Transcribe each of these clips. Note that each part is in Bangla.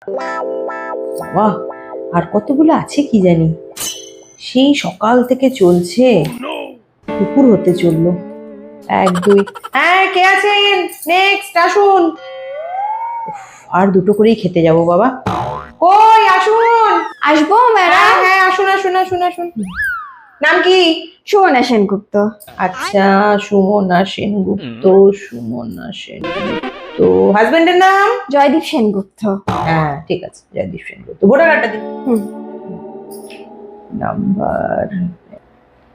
বাবা, আর কতগুলো আছে কি জানি, সেই সকাল থেকে চলছে, দুপুর হতে চললো। 1 2, হ্যাঁ কে আছেন? নেক্সট আসুন। উফ, আর দুটো করেই খেতে যাব বাবা। কই আসুন। আসবো হ্যাঁ ম্যাডাম। হ্যাঁ আসুন আসুন আসুন আসুন। নাম কি? সুমনা সেনগুপ্ত। আচ্ছা, সুমনা সেনগুপ্ত। সুমনা সেনগুপ্ত। হাজবেন্ডের নাম? জয়দীপ সেনগুপ্ত। হ্যাঁ ঠিক আছে, জয়দীপ সেনগুপ্ত। ভোটার কার্ডটা দিন। হুম। নাম্বার।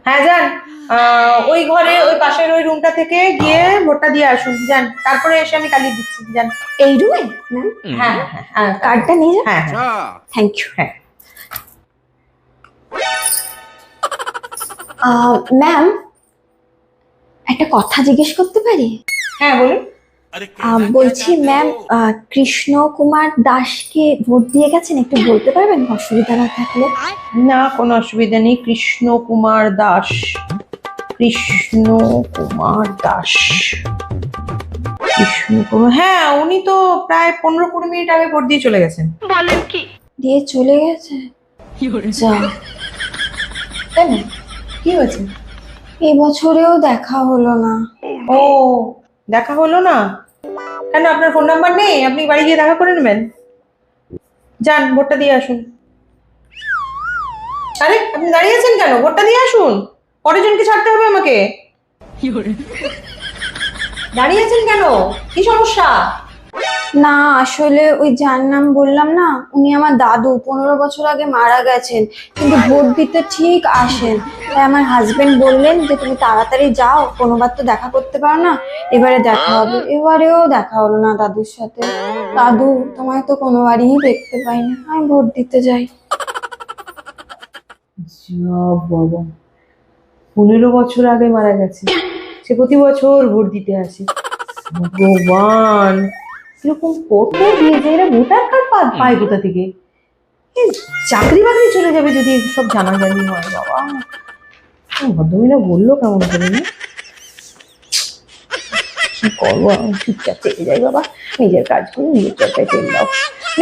হ্যাঁ যান, ওই ঘরে ওই পাশের ওই রুমটা থেকে গিয়ে ভোটটা দিয়ে আসুন, যান। তারপরে এসে আমি কালি দিচ্ছি, যান। এই রুমে ম্যাম? হ্যাঁ হ্যাঁ হ্যাঁ, কার্ডটা নিয়ে যান। হ্যাঁ হ্যাঁ থ্যাংক ইউ। হ্যাঁ। ম্যাম, একটা কথা জিজ্ঞেস করতে পারি? হ্যাঁ বলুন। বলছি ম্যাম, কৃষ্ণ কুমার দাসকে ভোট দিয়ে গেছেন, একটু বলতে পারবেন অসুবিধা না থাকলে? না কোনো অসুবিধা নেই। কৃষ্ণ কুমার দাস। কৃষ্ণ কুমার দাস। কৃষ্ণ কুমার, হ্যাঁ উনি তো প্রায় 15-20 মিনিট আগে ভোট দিয়ে চলে গেছেন। দিয়ে চলে গেছে? যা, কেন, কি হয়েছে? এবছরেও দেখা হলো না। ও, দেখা হলো না? কেন, আপনার ফোন নাম্বার নেই? আপনি বাড়ি গিয়ে দেখা করে নেবেন। যান, ভোটটা দিয়ে আসুন। আরে আপনি দাঁড়িয়ে আছেন কেন? ভোটটা দিয়ে আসুন। পরের জনকে ছাড়তে হবে আমাকে। দাঁড়িয়ে আছেন কেন? কি সমস্যা? না আসলে ওই যার নাম বললাম না, উনি আমার দাদু, 15 বছর আগে মারা গেছেন, কিন্তু ভোট দিতে ঠিক আসেন। তাই আমার হাজবেন্ড বললেন যে তুমি তাড়াতাড়ি যাও, কোনোবার তো দেখা করতে পারো না, এবারে দেখা হবে। এবারেও দেখা হলো না দাদুর সাথে। দাদু, তোমায় তো কোনোবারই দেখতে পাইনি, আমি ভোট দিতে যাই। যা বাবা, 15 বছর আগে মারা গেছে, সে প্রতি বছর ভোট দিতে আসে। ভগবান, এরকম কত দিয়ে যায় এরা, ভোটার কার্ড পায় কোথা থেকে? এ, চাকরি বাকরি চলে যাবে যদি সব জানাজানি হয়। বাবা, ভদ্রমহিলা বললো কেমন করে না? কি করবো, আমি চুপচাপ চেয়ে যাই বাবা, নিজের কাজ করে নিজের চর্চায় চলে যাও।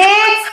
নেক্সট।